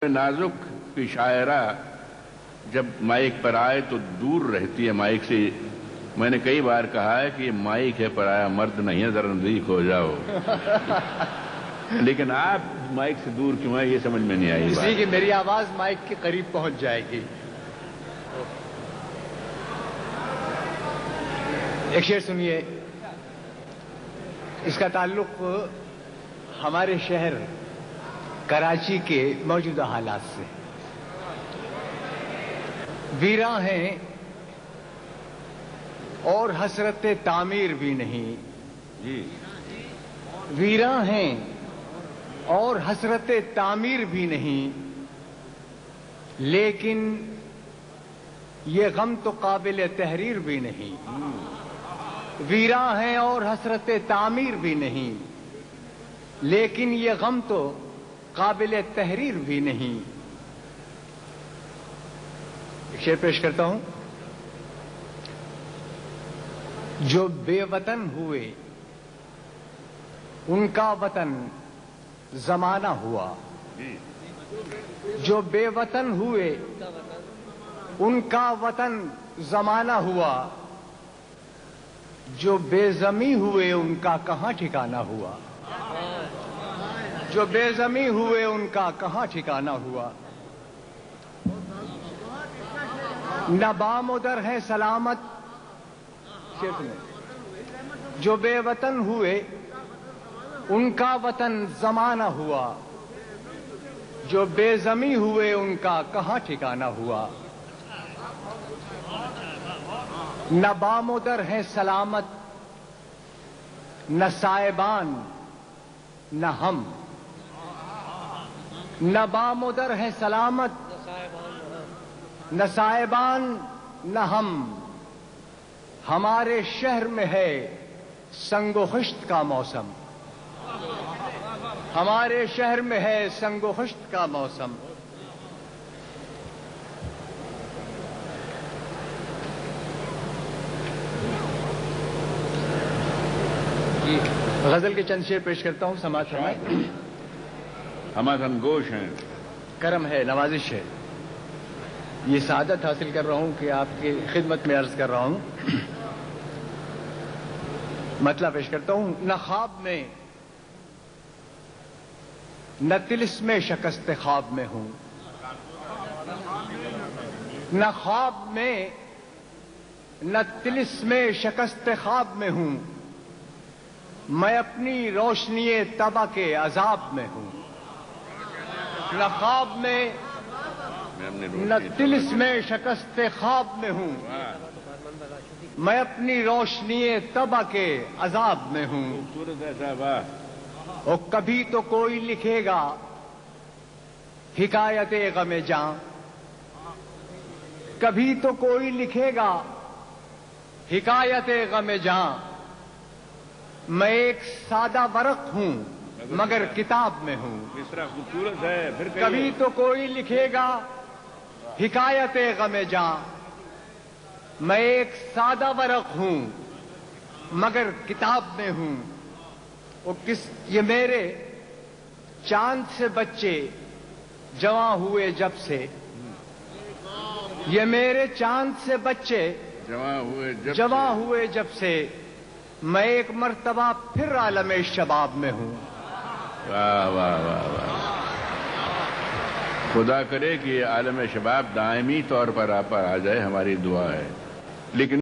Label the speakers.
Speaker 1: नाजुक की शायरा जब माइक पर आए तो दूर रहती है माइक से। मैंने कई बार कहा है कि ये माइक है, पराया मर्द नहीं है, जरा नजदीक हो जाओ। लेकिन आप माइक से दूर क्यों है, ये समझ में नहीं आई।
Speaker 2: इसलिए कि मेरी आवाज माइक के करीब पहुंच जाएगी। एक शेर सुनिए, इसका ताल्लुक हमारे शहर कराची के मौजूदा हालात से। वीरा हैं और हसरत तामीर भी नहीं।
Speaker 1: जी,
Speaker 2: वीरा हैं और हसरत तामीर भी नहीं, लेकिन ये गम तो काबिल तहरीर भी नहीं। वीरा हैं और हसरत तामीर भी नहीं, लेकिन ये गम तो काबिल तहरीर भी नहीं। एक शेर पेश करता हूं। जो बेवतन हुए उनका वतन जमाना हुआ। जो बेवतन हुए उनका वतन जमाना हुआ। जो बेजमी हुए उनका कहां ठिकाना हुआ। जो बेजमी हुए उनका कहां ठिकाना हुआ। न बामुदर है सलामत। जो बेवतन हुए उनका वतन जमाना हुआ। जो बेजमी हुए उनका कहां ठिकाना हुआ। न बामुदर है सलामत, न साहिबान न हम। न बामुदर है सलामत, न साहिबान न हम। हमारे शहर में है संगो-खुश्त का मौसम। हमारे शहर में है संगो-खुश्त का मौसम। गजल के चंद शेर पेश करता हूं। समाज
Speaker 1: हम गोश हैं,
Speaker 2: करम है, नवाजिश है। ये सआदत हासिल कर रहा हूं कि आपकी खिदमत में अर्ज कर रहा हूं। मतलब पेश करता हूं। न ख्वाब में न तिलिस्मे शिकस्त ख्वाब में हूं। न ख्वाब में न तिलिस्मे शिकस्त ख्वाब में हूं। मैं अपनी रोशनी तबा के अजाब में हूं। न ख्वाब में न तिलिस्मे शिकस्त ख्वाब में हूं। मैं अपनी रोशनी तबा के अजाब में हूं। और कभी तो कोई लिखेगा हिकायत गमे जां। कभी तो कोई लिखेगा हिकायत गमे जां। मैं एक सादा वर्क हूं मगर किताब में हूं।
Speaker 1: खूबसूरत है। फिर
Speaker 2: कभी तो कोई लिखेगा हिकायत गमे जां। मैं एक सादा वर्क हूं मगर किताब में हूं। ये मेरे चांद से बच्चे जवां हुए जब से। ये मेरे चांद से बच्चे जवां हुए जब से। मैं एक मर्तबा फिर आलमे शबाब में हूं।
Speaker 1: वाह वाह वाह वाह। खुदा करे कि आलम शबाब दायमी तौर पर आप आ जाए, हमारी दुआ है। लेकिन